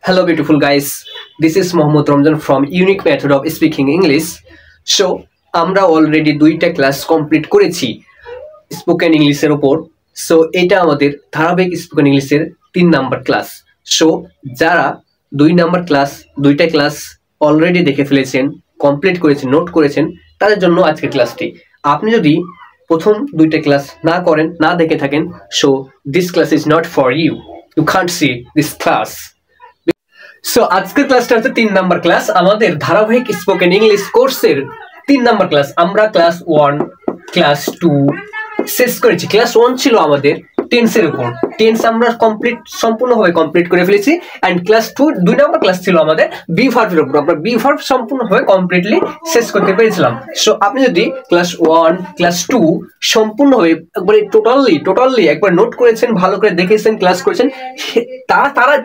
Hello beautiful guys, this is Mohammad Ramjan from Unique Method of Speaking English. So আমরা already দুইটা class complete করেছি spoken ইংলিশের উপর। So এটা আমাদের ধারাবাহিক স্পোকেন ইংলিশের 3 নাম্বার ক্লাস। সো যারা 2 নাম্বার ক্লাস দুইটা ক্লাস অলরেডি দেখে ফেলেছেন, কমপ্লিট করেছেন, নোট করেছেন, তাদের জন্য আজকের ক্লাসটি। আপনি যদি প্রথম দুইটা ক্লাস না করেন, না দেখে থাকেন, so this class is not for you, you can't see this class. So আজকের ক্লাসটা হচ্ছে 3 নাম্বার ক্লাস আমাদের ধারাবাহিক স্পোকেন ইংলিশ কোর্সের 3 নাম্বার ক্লাস। আমরা ক্লাস 1 ক্লাস 2 শেষ করেছি। ক্লাস 1 ছিল আমাদের টেন্সের উপর। টেন্স আমরা সম্পূর্ণভাবে কমপ্লিট করে ফেলেছি। এন্ড ক্লাস 2 নাম্বার ক্লাস ছিল আমাদের বি ভার্বের উপর। আমরা বি ভার্ব সম্পূর্ণভাবে কমপ্লিটলি শেষ করতে পেরেছিলাম। সো আপনি যদি ক্লাস 1 ক্লাস 2 সম্পূর্ণভাবে একবারে টোটালি একবার নোট করেছেন, ভালো করে দেখেছেন, ক্লাস করেছেন,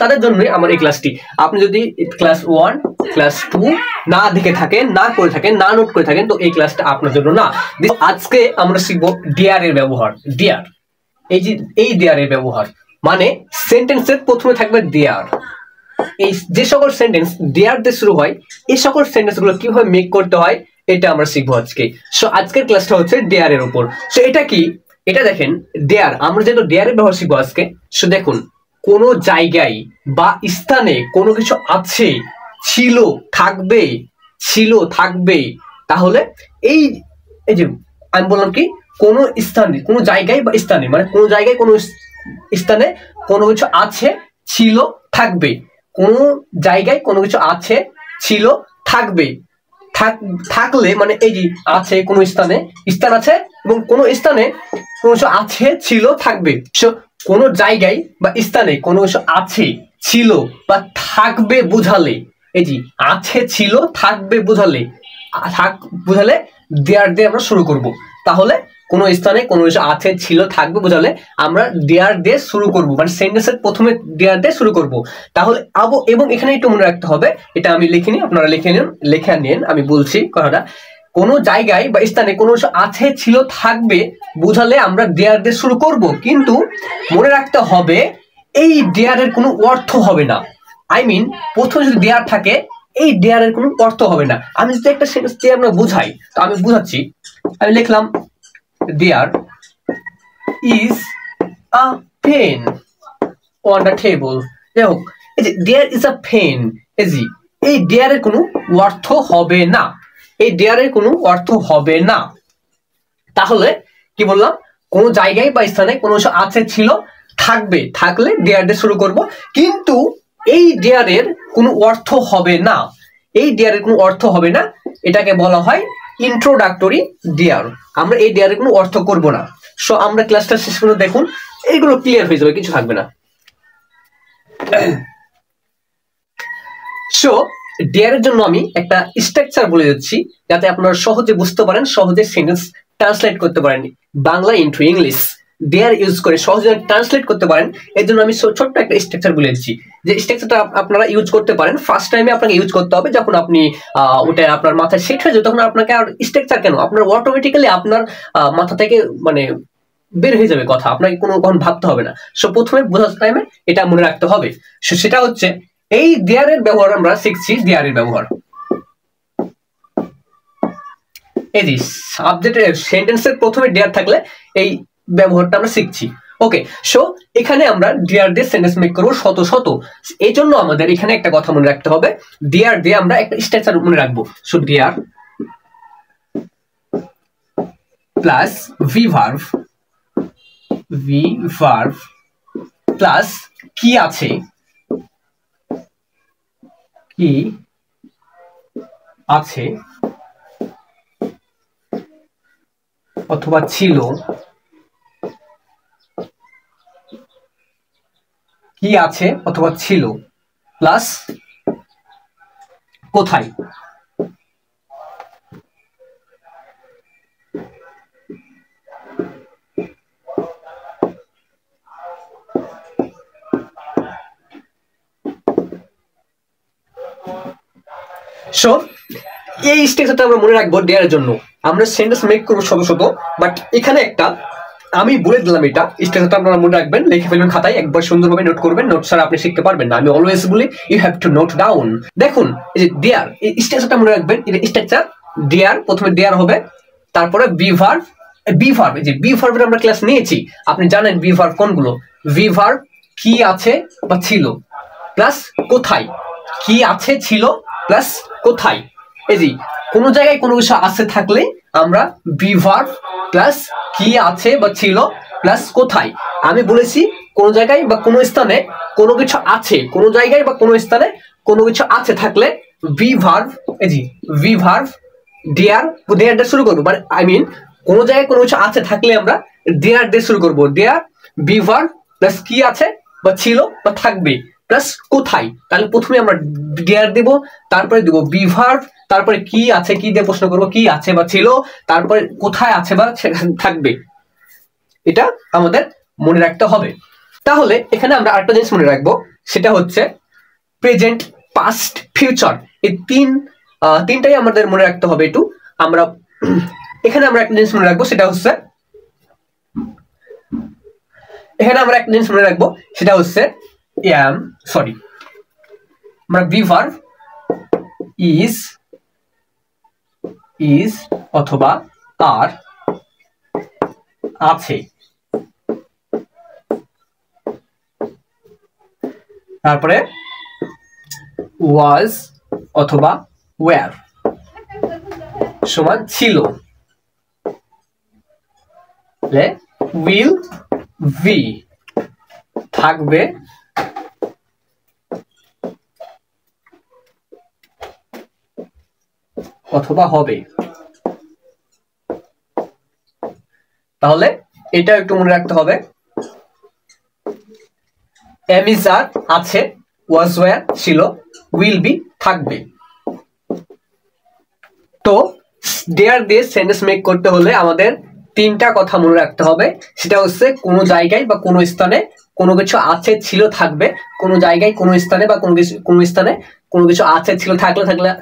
তাদের জন্যই আমার এই ক্লাসটি। আপনি যদি ক্লাস 1 ক্লাস 2 না দেখে থাকেন, না করে থাকেন, না নোট করে থাকেন, তো এই ক্লাসটা আপনার জন্য না। আজকে আমরা শিখবো ডিয়ার এর ব্যবহার। ডিয়ার, এই দেয়ার এর ব্যবহার মানে সেন্টেন্সের প্রথমে থাকবে দেয়ার। এই যে সকল সেন্টেন্স দেয়ার দিয়ে শুরু হয়, এই সকল সেন্টেন্স গুলো কিভাবে মেক করতে হয় এটা আমরা শিখবো আজকে। সো আজকের ক্লাসটা হচ্ছে দেয়ার এর উপর। সো এটা কি, এটা দেখেন দেয়ার, আমরা যেহেতু দেয়ার এর ব্যবহার শিখবো আজকে। সো দেখুন, কোন জায়গায় বা স্থানে কোনো কিছু আছে, ছিল, থাকবে, তাহলে এই যে আমি বললাম কি, কোন স্থানে, কোন জায়গায় বা স্থানে, মানে কোন জায়গায় কোন স্থানে কোনো কিছু আছে, ছিল, থাকবে। কোন জায়গায় কোনো কিছু আছে, ছিল, থাকবে। থাকলে মানে এই যে আছে, কোন স্থানে স্থান আছে এবং কোন স্থানে কোনো কিছু আছে, ছিল, থাকবে। সো কোন জায়গায় বা স্থানে কোনো কিছু আছে, ছিল বা থাকবে বোঝালে, এই যে আছে, ছিল, থাকবে বোঝালে দেয়ার দিয়ে আমরা শুরু করব। তাহলে কোন স্থানে কোনো কিছু আছে, ছিল, থাকবে বোঝালে আমরা দেয়ার দিয়ে শুরু করব, মানে সেন্টেন্সের প্রথমে দেয়ার দিয়ে শুরু করব। তাহলে এবং এখানে একটু মনে রাখতে হবে, এটা আমি লিখিনি, আপনারা লিখে নিন, আমি বলছি কথাটা। কোন জায়গায় বা স্থানে কোনো কিছু আছে, ছিল, থাকবে বোঝালে আমরা দেয়ার দিয়ে শুরু করব, কিন্তু মনে রাখতে হবে এই দেয়ারের কোনো অর্থ হবে না। আই মিন, প্রথমে যদি দেয়ার থাকে, এই দেয়ারের কোনো অর্থ হবে না। আমি যদি একটা সেন্টেন্স দিয়ে আমরা বুঝাই, তো আমি বুঝাচ্ছি। আমি লিখলাম there is a pen on the table। যাই হোক, এই যে there is a pen, এই there এর কোনো অর্থ হবে না, এই there এর কোনো অর্থ হবে না। তাহলে কি বললাম, কোন জায়গায় বা স্থানে কোনো কিছু আছে, ছিল, থাকবে, থাকলে there দিয়ে শুরু করব, কিন্তু এই there এর কোনো অর্থ হবে না, এই there এর কোনো অর্থ হবে না। এটাকে বলা হয় ইন্ট্রোডাক্টরি দেয়ার। আমরা এই দেয়ারের কোনো অর্থ করব না। সো আমরা ক্লাসটা শেষ করে দেখুন, এইগুলো ক্লিয়ার হয়ে যাবে, কিছু থাকবে না। সো দেয়ারের জন্য আমি একটা স্ট্রাকচার বলে দিচ্ছি, যাতে আপনারা সহজে বুঝতে পারেন, সহজে সেন্টেন্স ট্রান্সলেট করতে পারেন Bangla into English. Their use করে সহজে ট্রান্সলেট করতে পারেন, এর জন্য আমি ছোট্ট একটা স্ট্রাকচার বলে দিচ্ছি, যে স্ট্রাকচারটা আপনারা ইউজ করতে পারেন। ফার্স্ট টাইমে আপনাকে ইউজ করতে হবে, যখন আপনি ওটা আপনার মাথায় সেট হয়ে যাবে, তখন আপনাকে আর স্ট্রাকচার কেন, আপনার অটোমেটিক্যালি আপনার মাথা থেকে মানে বের হয়ে যাবে কথা, আপনাকে কখন ভাবতে হবে না। সো প্রথমে বোঝার টাইমে এটা মনে রাখতে হবে। সেটা হচ্ছে এই দেয়ারের ব্যবহার আমরা শিখছি। দেয়ারের ব্যবহার, এই যে সাবজেক্টের সেন্টেন্সের প্রথমে দেয়ার থাকলে এই ব্যবহারটা আমরা শিখছি। ওকে, সো এখানে আমরা দেয়ার দিয়ে সেন্টেন্স মেক করব শত। এই জন্য আমাদের এখানে একটা কথা মনে রাখতে হবে, দেয়ার দিয়ে আমরা একটা স্ট্রাকচার মনে রাখবো। So there plus be verb plus কি আছে, অথবা ছিল, কি আছে অথবা ছিল, প্লাস কোথায়। সো এই স্ট্রাকচারটা আমরা মনে রাখবো দেয়ারের জন্য। আমরা সেন্টেন্স মেক করবো শত, বাট এখানে একটা আমি বলে দিলাম এটা স্ট্রাকচারটা আপনারা মনে রাখবেন, লিখে ফেলবেন খাতায়, একবার সুন্দরভাবে নোট করবেন, নোট ছাড়া আপনি শিখতে পারবেন না। আমি অলওয়েজ বলি you have to note down. দেখুন এই যে দেয়ার, এই স্ট্রাকচারটা মনে রাখবেন, এটা স্ট্রাকচার দেয়ার, প্রথমে দেয়ার হবে, তারপরে বি ভার্ব, বি ভার্ব, এই যে বি ভার্বের আমরা ক্লাস নিয়েছি, আপনি জানেন বি ভার্ব কোনগুলো। বি ভার্ব কি আছে বা ছিল প্লাস কোথায়, কি আছে ছিল প্লাস কোথায়। এই যে কোনো জায়গায় কোনো কিছু আছে থাকলে আমরা বি ভার্ব প্লাস কি আছে বা ছিল প্লাস কোথায়। আমি বলেছি কোন জায়গায় বা কোনো স্থানে কোনো কিছু আছে, কোনো জায়গায় বা কোনো স্থানে কোনো কিছু আছে থাকলে বি ভার্ব, এই যে বি ভার্ব দেয়ার, দেয়ার দিয়ে শুরু করবো, মানে আই মিন কোনো জায়গায় কোনো কিছু আছে থাকলে আমরা দেয়ার দিয়ে শুরু করবো। দেয়ার বি ভার্ব প্লাস কি আছে বা ছিল বা থাকবে প্লাস কোথায়। তাহলে প্রথমে আমরা দেয়ার দেব, তারপরে দেবো বি ভার্ব, তারপরে কি আছে, কি দিয়ে প্রশ্ন করবো, কি আছে বা ছিল, তারপরে কোথায় আছে বা থাকবে। এটা আমাদের মনে রাখতে হবে। তাহলে এখানে আমরা আরেকটা জিনিস মনে রাখবো, সেটা হচ্ছে প্রেজেন্ট, পাস্ট, ফিউচার, এই তিনটাই আমাদের মনে রাখতে হবে একটু। আমরা এখানে আমরা একটা জিনিস মনে রাখবো, সেটা হচ্ছে এখানে আমরা একটা জিনিস মনে রাখবো, সেটা হচ্ছে আমরা বি ভার্ব ইজ অথবা আর আছে, তারপরে ওয়াজ অথবা ওয়্যার সমান ছিল, উইল বি থাকবে অথবা হবে। তাহলে এটা একটু মনে রাখতে হবে, এম ইজ আর আছে, ওয়াজ ওয়্যার ছিল, উইল বি থাকবে। তো দেয়ার দিয়ে সেন্টেন্স মেক করতে হলে আমাদের তিনটা কথা মনে রাখতে হবে, সেটা হচ্ছে কোনো জায়গায় বা কোনো স্থানে কোনো কিছু আছে ছিল থাকবে, কোনো জায়গায় কোনো স্থানে বা কোনো স্থানে কোনো কিছু আছে ছিল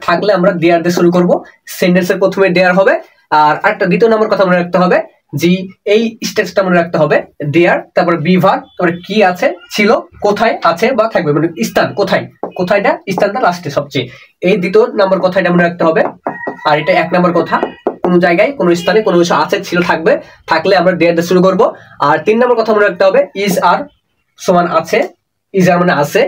থাকলে আমরা দেয়ার দিয়ে শুরু করব, সেন্টেন্সের প্রথমে দেয়ার হবে। আর একটা দ্বিতীয় নম্বর কথা মনে রাখতে হবে, যে এই স্টেজটা মনে রাখতে হবে, দেয়ার, তারপর বি ভার্ব, তারপরে কি আছে ছিল, কোথায় আছে বা থাকবে, মানে স্থান কোথায়, কোথায়টা স্থানটা লাস্টে সবচেয়ে, এই দ্বিতীয় নম্বর কথাটা মনে রাখতে হবে। আর এটা এক নম্বর কথা, কোনো জায়গায় কোনো স্থানে কোনো কিছু আছে ছিল থাকলে আমরা দেয়ার দিয়ে শুরু করব। আর তিন নম্বর কথা মনে রাখতে হবে, ইজ আর সমান আছে, ইজ আর মানে আছে,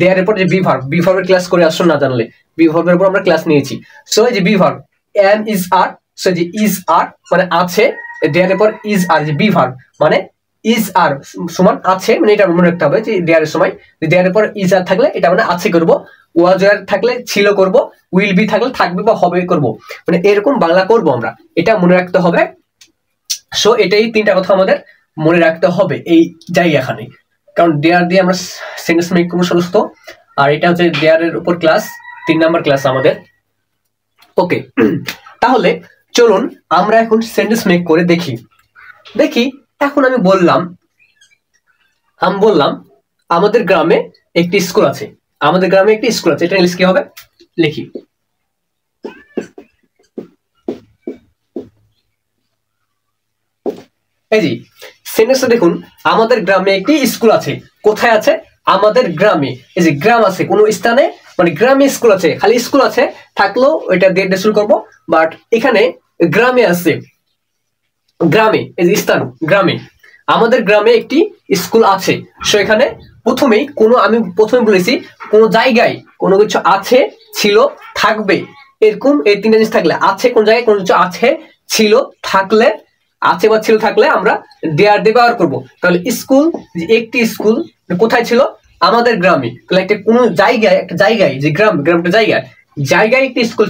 দেয়ার এর পর যে বি ভার্বের ক্লাস করে আসুন না জানলে, বি ভার্বের উপর আমরা ক্লাস নিয়েছি। সো এই যে be verb am is are, so যে ইজ আর মানে আছে, দেয়ার এর পর ইজ আর, যে বি ভার্ব মানে ইজ আর সমান আছে, মানে এটা মনে রাখতে হবে যে দেয়ার এর সময় দেয়ার এর পর ইজ আর থাকলে এটা মানে আছে করব, ওয়াজ ওয়্যার থাকলে ছিল করব, উইল বি থাকলে থাকবে বা হবে করব, মানে এরকম বাংলা করব আমরা, এটা মনে রাখতে হবে। সো এটাই তিনটা কথা আমাদের মনে রাখতে হবে এই জায়গাখানে, কারণ দেয়ার দিয়ে আমরা সেন্টেন্স মেক করবো সমস্ত। আর এটা হচ্ছে দেয়ারের উপর ক্লাস, 3 নাম্বার ক্লাস আমাদের। ওকে, তাহলে চলুন আমরা এখন সেন্টেন্স মেক করে দেখি। এখন আমি বললাম আমাদের গ্রামে একটি স্কুল আছে, এটা ইংলিশ কি হবে লিখি। এই যে সেন্টেন্সটা দেখুন, আমাদের গ্রামে একটি স্কুল আছে, কোথায় আছে, আমাদের গ্রামে, এই যে গ্রাম আছে কোনো স্থানে, মানে গ্রামে স্কুল আছে, খালি স্কুল আছে থাকলেও এটা দিয়ে শুরু করবো, বাট এখানে গ্রামে আছে, গ্রামে এই যে স্থান, গ্রামে, আমাদের গ্রামে একটি স্কুল আছে। সো এখানে আমি প্রথমে বলেছি কোনো জায়গায় কোনো কিছু আছে ছিল থাকবে, এরকম এই তিনটা জিনিস থাকলে, আছে কোন জায়গায় কোনো কিছু আছে ছিল থাকলে, আছে বা ছিল থাকলে আমরা দেয়ার দিয়ে ব্যবহার করবো। তাহলে স্কুল, একটি স্কুল কোথায় ছিল, আমাদের গ্রামে, তাহলে একটা কোনো জায়গায়, একটা জায়গায়, যে গ্রামটা জায়গায় একটি স্কুল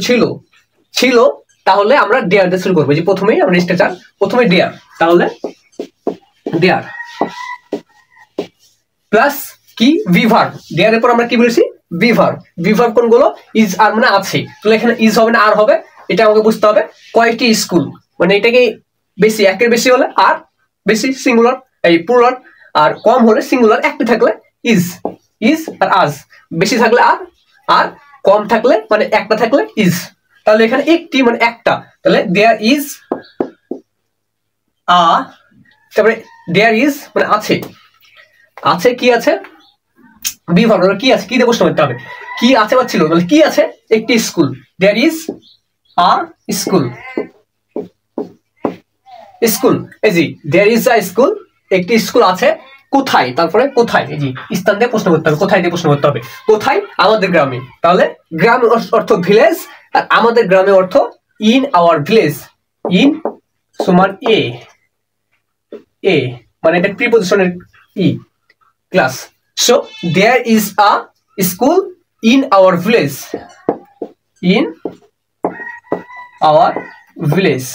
ছিল, তাহলে আমরা দেয়ার দিয়ে শুরু করবো, যে প্রথমেই আমরা স্ট্রাকচার, প্রথমে দেয়ার, তাহলে দেয়ার প্লাস কি ভি ভার্ব, দেয়ার এর পর আমরা কি বলেছি ভি ভার্ব কোনগুলো, ইজ আর মানে আছে, তাহলে এখানে ইজ হবে না আর হবে, এটা আমাকে বুঝতে হবে। কয়টি স্কুল, মানে এটাকে বেশি, একের বেশি হলে আর বেশি সিঙ্গুলার, এই প্লুরাল, আর কম হলে সিঙ্গুলার, একটি থাকলে ইজ আর আজ, বেশি থাকলে আর কম থাকলে মানে একটা থাকলে ইজ। তাহলে এখানে একটি মানে একটা, তাহলে দেয়ার ইজ আ তারপরে দেয়ার ইজ মানে আছে, আছে কি আছে বি ভার্ব কি আছে, কি দিয়ে প্রশ্ন করতে হবে, কি আছে বা ছিল, তাহলে কি আছে একটি school, there is a school, school এই জি দেয়ার ইজ আ স্কুল, একটি স্কুল আছে কোথায়, তারপরে কোথায় এই জি স্থান দিয়ে প্রশ্ন করতে হবে, কোথায় দিয়ে প্রশ্ন করতে হবে, কোথায় আমাদের গ্রামে, তাহলে গ্রাম অর্থ ভিলেজ আর আমাদের গ্রামে অর্থ ইন আওয়ার ভিলেজ, ইন সমান এ, এ মানে এটা প্রিপজিশনের ই class, so there is a school in our village, in our village,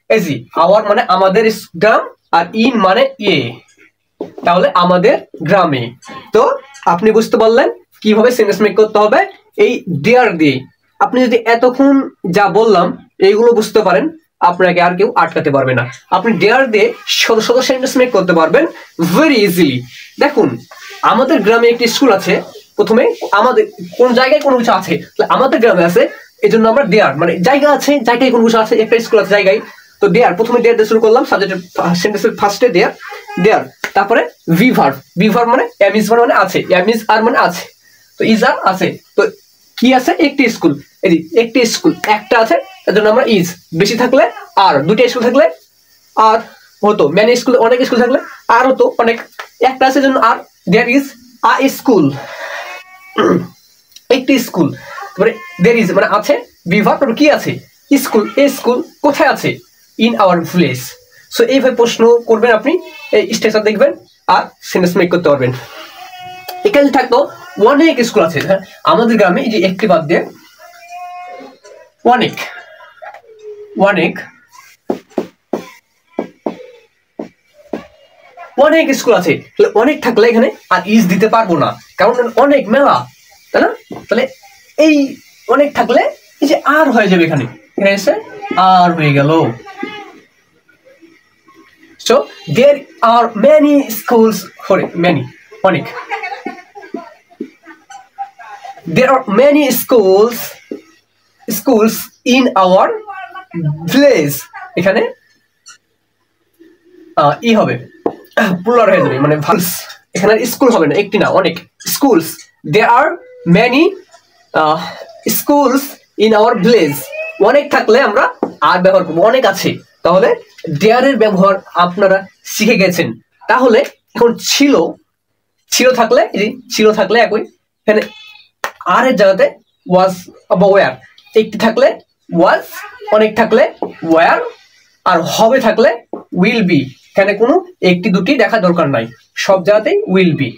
এজি আওয়ার মানে আমাদের গ্রাম আর ইন মানে এ, তাহলে আমাদের গ্রামে। তো আপনি বুঝতে পারলেন কিভাবে সেন্টেন্স মেক করতে হবে এই দেয়ার দিয়ে। আপনি যদি এতক্ষণ যা বললাম এইগুলো বুঝতে পারেন, আপনাকে আর কেউ আটকাতে পারবে না, আপনি দেয়ার দিয়ে শত শত সেন্টেন্স মেক করতে পারবেন ভেরি ইজিলি। দেখুন আমাদের গ্রামে একটি স্কুল আছে, প্রথমে আমাদের কোন জায়গায় কোনো কিছু আছে, আমাদের গ্রামে আছে, এই জন্য আমরা দেয়ার মানে জায়গা আছে, জায়গায় কোনো কিছু আছে, একটা স্কুল আছে জায়গায়, তো দেয়ার প্রথমে দেয়ার দিয়ে শুরু করলাম, সাবজেক্টের সেন্টেন্সের ফার্স্টে দেয়ার, দেয়ার তারপরে ভি ভার্ব, ভি ভার্ব মানে এম ইজ মানে আছে, এম ইজ আর মানে আছে, তো ইজ আর আছে, তো কি আছে একটি স্কুল, এই একটি স্কুল একটা আছে তার জন্য আমরা ইজ, বেশি থাকলে আর, দুইটা স্কুল থাকলে আর হতো, মেনি স্কুল অনেক স্কুল থাকলে আর হতো অনেক, একটা আছে জন্য আর, দেয়ার ইজ আ স্কুল, একটি স্কুল, তারপরে দেয়ার ইজ মানে আছে, ভি ভার্ব কি আছে স্কুল, এই স্কুল কোথায় আছে ইন আওয়ার ভিলেজ। সো এইভাবে প্রশ্ন করবেন আপনি, এই স্ট্রাকচার দেখবেন আর সেন্টেন্স মেক করতে পারবেন। এখানে থাকতো অনেক স্কুল আছে, হ্যাঁ আমাদের গ্রামে এই যে একটি বাদ দিয়ে অনেক, অনেক অনেক স্কুল আছে, অনেক থাকলে এখানে আর ইজ দিতে পারবো না, কারণ অনেক মেলা, তাই না, তাহলে এই অনেক থাকলে এই যে আর হয়ে যাবে, এখানে এখানে এসে আর হয়ে গেল। So there are many schools for many অনেক, there are many schools in our village, এখানে ই হবে প্লুরাল হয়ে যাবে, মানে ভার্বস, এখানে স্কুল হবে না, একটি না অনেক schools, there are many schools in our village, অনেক থাকলে আমরা আর ব্যবহার করবো, অনেক আছে, তাহলে দেয়ার এর ব্যবহার আপনারা শিখে গেছেন। তাহলে এখন ছিল, ছিল থাকলে ছিল থাকলে একই, এখানে আর এর জায়গাতে ওয়াজ বা ওয়্যার, একটি থাকলে ওয়াজ, অনেক থাকলে ওয়্যার, আর হবে থাকলে উইল বি, এখানে কোনো একটি দুটি দেখা দরকার নাই, সব জায়গাতেই will be.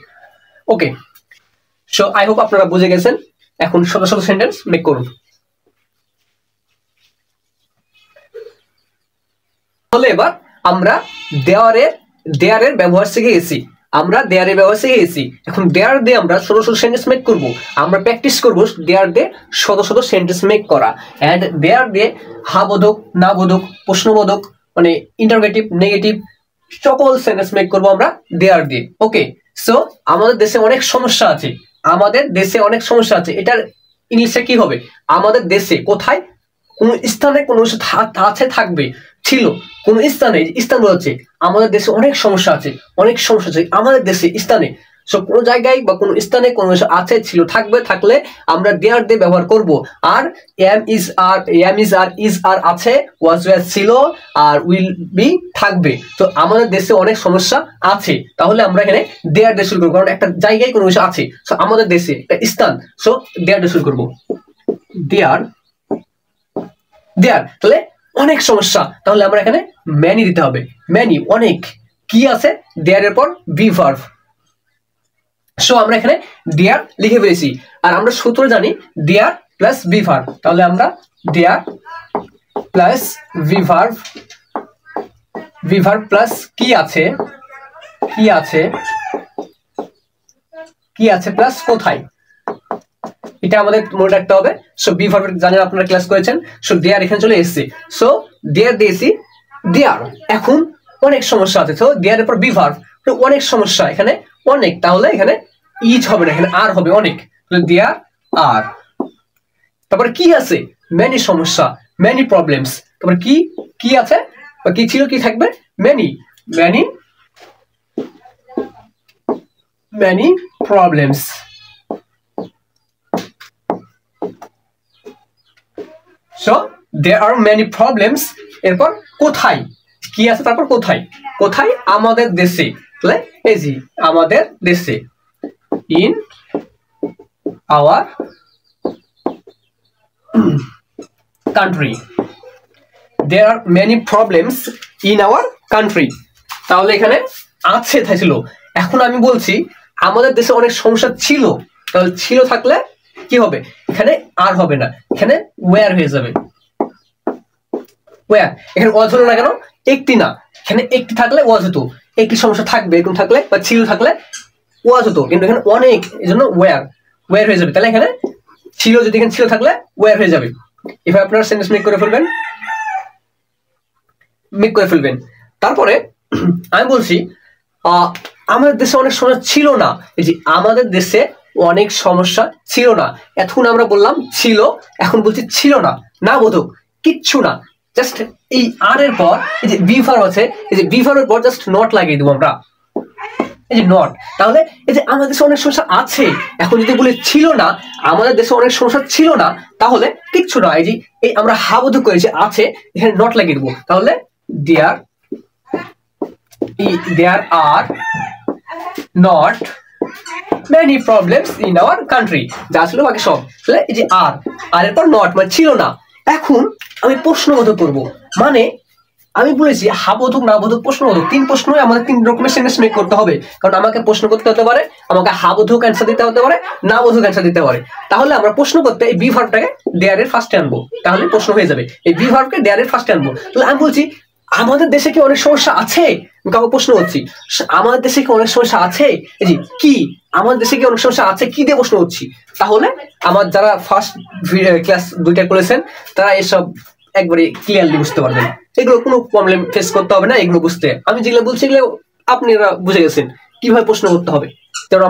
Okay, so I hope আপনারা বুঝে গেছেন। এখন শত শত সেন্টেন্স মেক করুন। তাহলে এবার আমরা দেয়ারের ব্যবহার শিখে গেছি, আমরা দেয়ারের ব্যবহার শিখে গেছি, এখন দেয়ার দিয়ে আমরা শত শত সেন্টেন্স মেক করব, আমরা প্র্যাকটিস করব দেয়ার দিয়ে শত শত সেন্টেন্স মেক করা, এন্ড দেয়ার দিয়ে হা বোধক, না বোধক, প্রশ্নবোধক মানে ইন্টারোগেটিভ, নেগেটিভ সকল সেন্টেন্স মেক করব আমরা দেয়ার দিয়ে। ওকে, সো আমাদের দেশে অনেক সমস্যা আছে, আমাদের দেশে অনেক সমস্যা আছে, এটার ইংলিশে কি হবে, আমাদের দেশে কোথায় কোন স্থানে কোন আছে থাকবে, ছিল কোন স্থানে, স্থান বোঝাচ্ছে আমাদের দেশে অনেক সমস্যা আছে, অনেক সমস্যা আছে আমাদের দেশে স্থানে, সো কোন জায়গায় বা কোন স্থানে কোন আছে, ছিল, থাকবে, থাকলে আমরা দেয়ার দিয়ে ব্যবহার করব। আর am is are, is are আছে, ওয়াজ ওয়াজ ছিল, আর উইল বি থাকবে, তো আমাদের দেশে অনেক সমস্যা আছে, তাহলে আমরা এখানে দেয়ার দিয়ে শুরু করবো, কারণ একটা জায়গায় কোনো কিছু আছে, সো আমাদের দেশে একটা স্থান, সো দেয়ার দিয়ে শুরু করবো, দেয়ার, দেয়ার তাহলে অনেক সমস্যা, তাহলে আমরা এখানে ম্যানি দিতে হবে, ম্যানি অনেক, কি আছে দেয়ার এর পর বি ভার্ব, সো আমরা এখানে দেয়ার লিখে ফেলেছি, আর আমরা সূত্র জানি দেয়ার প্লাস বি ভার্ব, তাহলে আমরা দেয়ার প্লাস বি ভার্ব প্লাস কি আছে, কি আছে, কি আছে প্লাস কোথায়, এটা আমাদের মনে রাখতে হবে। সো বি ভার্ব জানেন আপনারা ক্লাস করেছেন, সো দেয়ার এখানে চলে এসেছে, সো দেয়ার দিয়েছি, দেয়ার এখন অনেক সমস্যা আছে, তো দেয়ার এর পর বি ভার্ব, অনেক সমস্যা, এখানে অনেক, তাহলে এখানে ইজ হবে না, এখানে আর হবে অনেক, দেয়ার আর, তারপরে কি আছে মেনি সমস্যা, মেনি প্রবলেমস, তারপরে কি আছে কি ছিল, কি থাকবে, many many many problems. So there are many problems, এরপর কোথায় কি আছে, তারপর কোথায়, কোথায় আমাদের দেশে, তাহলে এই যে আমাদের দেশে, in our country, there are many problems in our country. তাহলে এখানে আছে ছিল, এখন আমি বলছি আমাদের দেশে অনেক সমস্যা ছিল, তাহলে ছিল থাকলে কি হবে, এখানে আর হবে না, এখানে ওয়্যার হয়ে যাবে, ওয়্যার। এখানে ওয়াজ হলো না কেন, একটি না, এখানে একটি থাকলে ওয়াজ হতো, একটি সমস্যা থাকবে এরকম থাকলে বা ছিল থাকলে ওয়াজ হতো, কিন্তু এখানে অনেক, এই জন্য ওয়্যার, ওয়্যার হয়ে যাবে। তাহলে এখানে ছিল, যদি এখানে ছিল থাকলে ওয়্যার হয়ে যাবে। এভাবে আপনারা সেন্টেন্স মেক করে ফেলবেন, মেক করে ফেলবেন। তারপরে আমি বলছি আমাদের দেশে অনেক সমস্যা ছিল না, এই যে আমাদের দেশে অনেক সমস্যা ছিল না, এখন আমরা বললাম ছিল, এখন বলছি ছিল না, না বোধক কিচ্ছু না, জাস্ট এই আর এর পর এই যে বি ভার্ব আছে, এই যে বি ভার্বের পর জাস্ট নট লাগিয়ে দেবো আমরা, এই যে নট। তাহলে এই যে আমাদের দেশে অনেক সমস্যা আছে, এখন যদি বলি ছিল না, আমাদের দেশে অনেক সমস্যা ছিল না, তাহলে কিচ্ছু না, এই যে এই আমরা হাবোধক করেছি আছে, এখানে নট লাগিয়ে দেবো, তাহলে there are not many problems in our country, যা ছিল বাকি সব, তাহলে এই যে আর এর পর নট মানে ছিল না। এখন আমি প্রশ্নবোধক করব, মানে আমি বলেছি হাবোধক, নাবোধক, প্রশ্নবোধক, তিন প্রশ্নই আমাদের তিন রকমের সেন্টেন্স মেক করতে হবে, কারণ আমাকে প্রশ্ন করতে হতে পারে, আমাকে হাবোধক অ্যান্সার দিতে হতে পারে, নাবোধক অ্যান্সার দিতে পারে। তাহলে আমরা প্রশ্ন করতে এই বি ভার্বটাকে দেয়ার এর ফার্স্টে আনবো, তাহলে প্রশ্ন হয়ে যাবে, এই বি ভার্বকে দেয়ার এর ফার্স্টে আনবো। তাহলে আমি বলছি আমাদের দেশে কি অনেক সমস্যা আছে, কাউকে প্রশ্ন করছি আমাদের দেশে কি অনেক সমস্যা আছে, এই যে কি আমাদের দেশে কি অনেক সমস্যা আছে, কি দিয়ে প্রশ্ন করছি। তাহলে আমার যারা ফার্স্ট ক্লাস দুইটা করেছেন তারা এসব একবারে ক্লিয়ারলি বুঝতে পারবেন, এগুলো কোনো প্রবলেম ফেস করতে হবে না, এগুলো বুঝতে। আমি যেগুলো বলছি এগুলো আপনারা বুঝে গেছেন কিভাবে প্রশ্ন করতে হবে, কারণ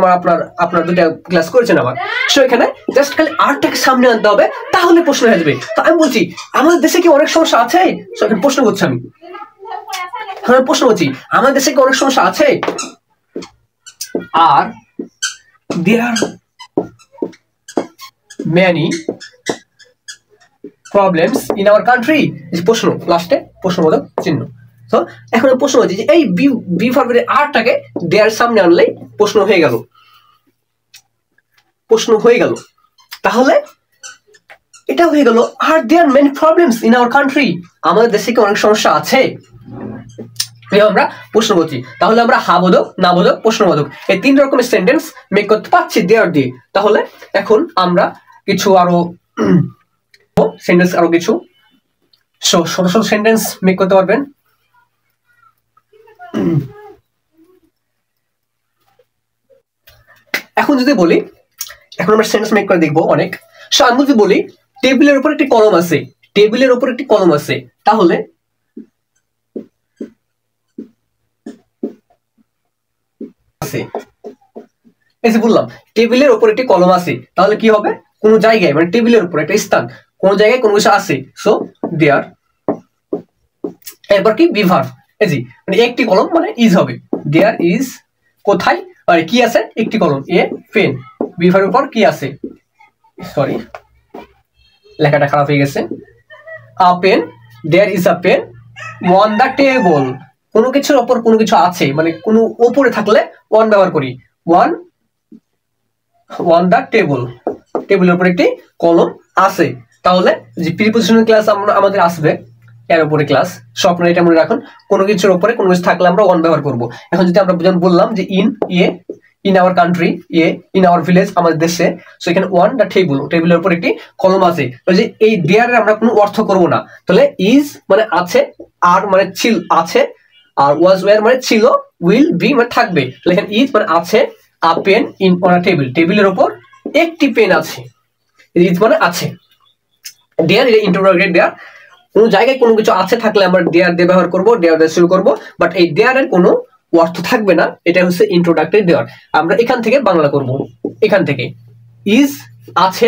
আপনার দুইটা ক্লাস করেছেন আমার। সো এখানে জাস্ট খালি আরটাকে সামনে আনতে হবে, তাহলে প্রশ্ন হয়ে যাবে। তো আমি বলছি আমাদের দেশে কি অনেক সমস্যা আছে, এখানে প্রশ্ন করছি আমি, প্রশ্ন করছি আমাদের দেশে কি অনেক সমস্যা আছে, are there many problems in our country, প্রশ্ন লাস্টে প্রশ্নবোধক চিহ্ন। তো এখন প্রশ্ন হচ্ছে যে এই বি ভার্বের আরটাকে দেয়ার সামনে আনলেই প্রশ্ন হয়ে গেল, প্রশ্ন হয়ে গেল। তাহলে এটা হয়ে গেল are there many problems in our country, আমাদের দেশে কি অনেক সমস্যা আছে, আমরা প্রশ্ন করছি। তাহলে আমরা হাবোধক, নাবোধক, প্রশ্নবোধক এই তিন রকমের সেন্টেন্স মেক করতে পারছি দেয়ার দিয়ে। তাহলে এখন আমরা কিছু আরো সেন্টেন্স, আরো কিছু ছোট ছোট সেন্টেন্স মেক করতে পারবেন। এখন যদি বলি, এখন আমরা সেন্টেন্স মেক করে দেখবো অনেক। আমি যদি বলি টেবিলের উপর একটি কলম আছে, টেবিলের উপর একটি কলম আছে, তাহলে এই যে বললাম টেবিলের উপর একটি কলম আছে, তাহলে কি হবে, কোন জায়গায় মানে টেবিলের উপর একটা স্থান, কোন জায়গায় কোনো কিছু আছে, সো দেয়ার, এরপর কি বি ভার্ব, এই যে মানে একটি কলম মানে ইজ হবে, দেয়ার ইজ কোথায়, আর কি আছে, একটি কলম, এ পেন, বি ভার্বের উপর কি আছে, সরি লেখাটা খারাপ হয়ে গেছে, a pen, there is a pen on the table, কোনো কিছুর উপর কোনো কিছু আছে, মানে কোনো উপরে থাকলে ওয়ান ব্যবহার করি, ওয়ান অন দা টেবল, টেবিলের উপর একটি কলম আছে। তাহলে যে প্রিপোজিশনাল ক্লাস আমাদের আসবে এর উপরে ক্লাস, সো আপনারা এটা মনে রাখুন, কোনো কিছুর উপরে কোনো কিছু থাকলে আমরা ওয়ান ব্যবহার করব। এখন যদি আমরা বললাম যে in our country, in our village, আমাদের দেশে, সো এখানে ওয়ান দা টেবল, টেবিলের উপর একটি কলম আছে, যে এই দেয়ারের আমরা কোনো অর্থ করব না। তাহলে ইজ মানে আছে, আর মানে ছিল আছে, আর ওয়াজ ওয়্যার মানে ছিল, উইল বি মানে থাকবে, তাহলে এখানে ইজ মানে আছে, a pen in on a table, টেবিলের উপর একটি পেন আছে, ইজ মানে আছে, দেয়ার এটা ইন্টারোগেটিভ দেয়ার, কোনো জায়গায় কোনো কিছু আছে থাকলে আমরা দেয়ার দিয়ে ব্যবহার করব, দেয়ার দিয়ে শুরু করব, বাট এই দেয়ারের কোনো অর্থ থাকবে না, এটা হচ্ছে ইন্ট্রোডাক্টরি দেয়ার। আমরা এখান থেকে বাংলা করব, এখান থেকে ইজ আছে,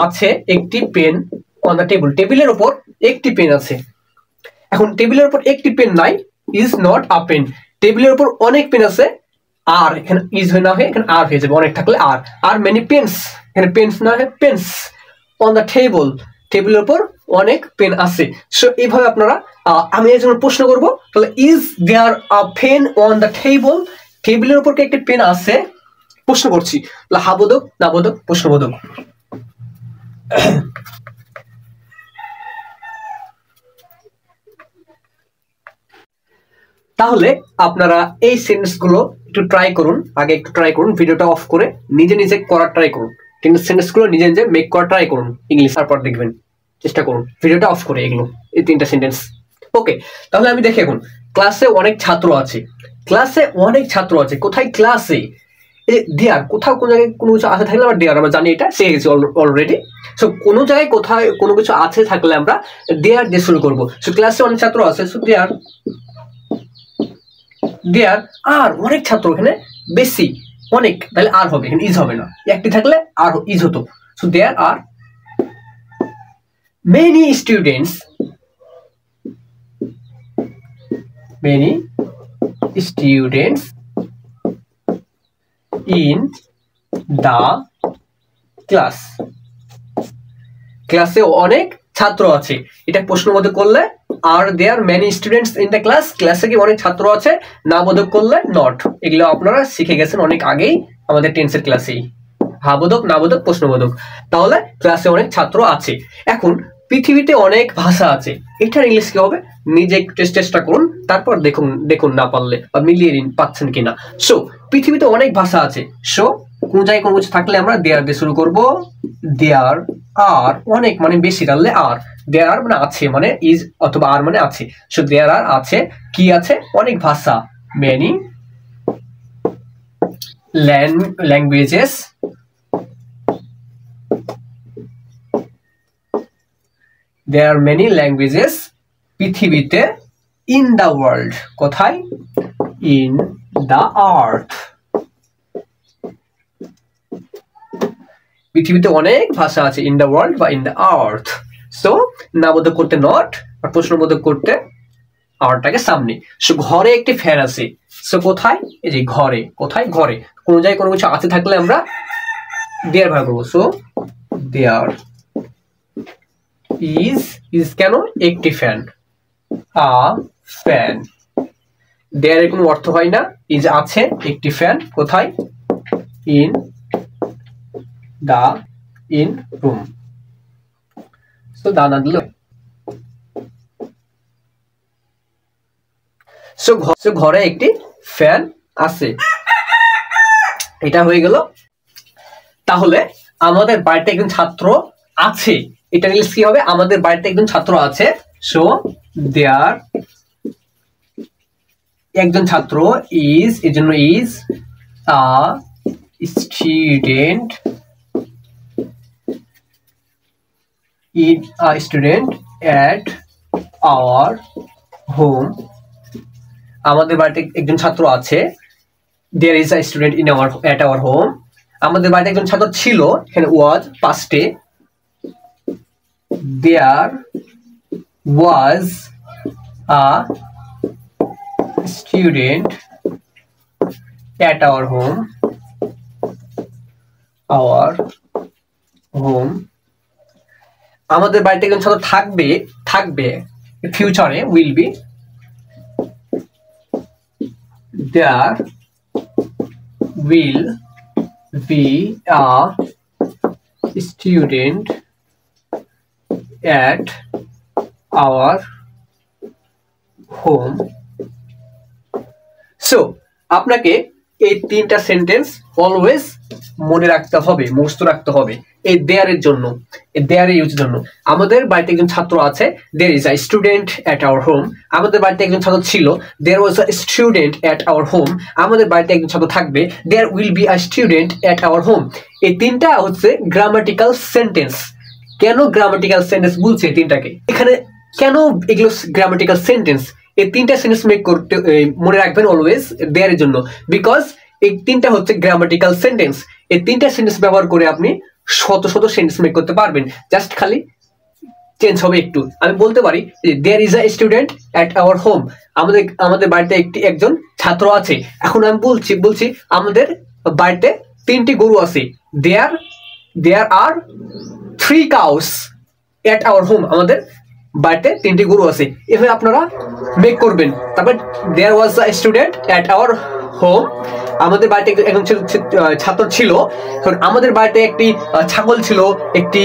আছে একটি পেন অন দ্য টেবিল, টেবিলের উপর একটি পেন আছে। এখন টেবিলের উপর একটি পেন নাই, ইজ নট আ পেন। টেবিলের উপর অনেক পেন আছে, আর এখানে ইজ হয়ে না হয়ে এখানে আর হয়ে যাবে, অনেক থাকলে আর। আর মেনি পেন্স, এখানে পেন্স না হয়ে পেন্স। অন দ্য টেবল, টেবিলের উপর অনেক পেন আছে। সো এইভাবে আপনারা, আমি এই জন্য প্রশ্ন করবো, তাহলে is there a pen on the table, টেবিলের উপর কি একটি পেন আছে, প্রশ্ন করছি। হা বোধক না বোধক প্রশ্নবোধক। তাহলে আপনারা এই সেন্টেন্স গুলো একটু ট্রাই করুন, আগে একটু ট্রাই করুন, ভিডিওটা অফ করে নিজে নিজে করার ট্রাই করুন, কিন্তু সেন্টেন্স গুলো নিজে নিজে মেক করার ট্রাই করুন ইংলিশ, তারপর দেখবেন, চেষ্টা করুন ভিডিওটা অফ করে এগুলো, এই 3টা সেন্টেন্স। ওকে, তাহলে আমি দেখি এখন ক্লাসে অনেক ছাত্র আছে, ক্লাসে অনেক ছাত্র আছে, কোথায় ক্লাসে, দেয়ার, কোথাও কোনো জায়গায় কোনো কিছু আছে থাকলে আমরা দেয়ার, আমরা জানি এটা শিখে গেছি অলরেডি। সো কোনো জায়গায় কোথায় কোনো কিছু আছে থাকলে আমরা দেয়ার দিয়ে শুরু করবো। সো ক্লাসে অনেক ছাত্র আছে, সো দেয়ার, দেয়ার আর অনেক ছাত্র, এখানে বেশি অনেক, তাহলে আর হবে, এখানে ইজ হবে না, একটি থাকলে আর ইজ হতো। So there are many students, many students in the class, ক্লাসে অনেক ছাত্র আছে, এটা প্রশ্নবোধক করলে are there many students in the class, ক্লাসে কি অনেক ছাত্র আছে, না বোধক করলে নট। এগুলো আপনারা শিখে গেছেন অনেক আগেই আমাদের টেন্সের ক্লাসেই, হা বোধক না বোধক প্রশ্নবোধক। তাহলে ক্লাসে অনেক ছাত্র আছে। এখন পৃথিবীতে অনেক ভাষা আছে, এটার ইংলিশ কি হবে, নিজে একটু চেষ্টা করুন, তারপর দেখুন দেখুন না পারলে বা মিলিয়ে নিন পাচ্ছেন কিনা। সো পৃথিবীতে অনেক ভাষা আছে, সো কোন জায়গায় কোনো কিছু থাকলে আমরা দেয়ার দিয়ে শুরু করবো, দেয়ার আর অনেক মানে বেশি, তাহলে আর, দেয়ার আর মানে আছে, মানে ইজ অথবা আর মানে আছে। সো দেয়ার আর আছে, কি আছে, অনেক ভাষা, many languages, there are many languages পৃথিবীতে, in the world, কোথায়, in the earth, পৃথিবীতে অনেক ভাষা আছে, in the world বা in the earth। সো নাবোধক করতে নট আর প্রশ্নবোধক করতে আরটাকে সামনে। সো ঘরে একটি ফ্যান আছে, সো কোথায়, এই যে ঘরে, কোথায়, ঘরে, কোন জায়গায় কোনো কিছু আছে থাকলে আমরা দেয়ার ব্যবহার করবো। সো দেয়ার ইজ কেন, একটি ফ্যান, আ ফ্যান, দেয়ার এর কোনো অর্থ হয় না, ইজ আছে, একটি ফ্যান, কোথায়, in the, in room. So দানা দিল। সো ঘরে একটি ফ্যান আছে, এটা হয়ে গেল। তাহলে আমাদের বাড়িতে একজন ছাত্র আছে, এটা ইংলিশ কি হবে, আমাদের বাড়িতে একজন ছাত্র আছে। সো দেয়ার একজন ছাত্র, ইজ এর জন্য is a student, is a student at our home, আমাদের বাড়িতে একজন ছাত্র আছে, there is a student in our at our home, আমাদের বাড়িতে একজন ছাত্র ছিল, এখানে ওয়াজ পাস্টে, there was a student at our home, আমাদের বাড়িতে একজন ছাত্র থাকবে ফিউচারে, will be, there will be a student at our home। So আপনাকে এই 3টা সেন্টেন্স অলওয়েজ মনে রাখতে হবে, মুখস্থ রাখতে হবে, এই দেয়ারের জন্য, এই দেয়ারের ইউজের জন্য। আমাদের বাড়িতে একজন ছাত্র আছে, there is a student at our home, আমাদের বাড়িতে একজন ছাত্র ছিল, there was a student at our home, আমাদের বাড়িতে একজন ছাত্র থাকবে, there will be a student at our home। এই 3টা হচ্ছে গ্রামাটিক্যাল সেন্টেন্স। কেন গ্রামাটিক্যাল সেন্টেন্স বলছে 3টাকে, এখানে কেন এগুলো গ্রামাটিক্যাল সেন্টেন্স, এই 3টা সেন্টেন্স মেক করতে মনে রাখবেন অলওয়েজ দেয়ারের জন্য, বিকজ এই 3টা হচ্ছে গ্রামাটিক্যাল সেন্টেন্স। এই 3টা সেন্টেন্স ব্যবহার করে আপনি শত শত সেন্টেন্স মেক করতে পারবেন, জাস্ট খালি চেঞ্জ হবে একটু। আমি বলতে পারি there is a student at our home, আমাদের বাড়িতে একজন ছাত্র আছে। এখন আমি বলছি আমাদের বাড়িতে 3টি গরু আছে। দেয়ার আর 3 cows at our home, আমাদের বাড়িতে 3টি গরু আছে। এভাবে আপনারা মেক করবেন। তারপর there was a student at our home, আমাদের বাড়িতে একজন ছাত্র ছিল। আমাদের বাড়িতে একটি ছাগল ছিল, একটি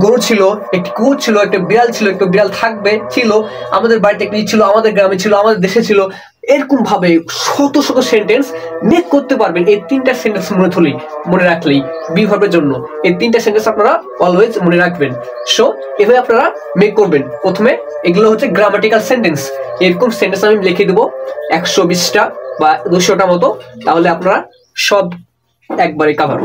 গরু ছিল, একটি কুকুর ছিল, একটা বিড়াল ছিল, একটা বিড়াল ছিল, আমাদের বাড়িতে একটি ছিল, আমাদের গ্রামে ছিল, আমাদের দেশে ছিল। এরকম ভাবে শত শত সেন্টেন্স মেক করতে পারবেন এই 3টা সেন্টেন্স মনে রাখলেই বি ভার্বের জন্য। এই 3টা সেন্টেন্স আপনারা অলওয়েজ মনে রাখবেন। সো এভাবে আপনারা মেক করবেন। প্রথমে এগুলো হচ্ছে গ্রামাটিক্যাল সেন্টেন্স। এরকম সেন্টেন্স আমি লিখে দেবো 120টা বা 200টা মতো, তাহলে আপনারা সব একবারে কভার।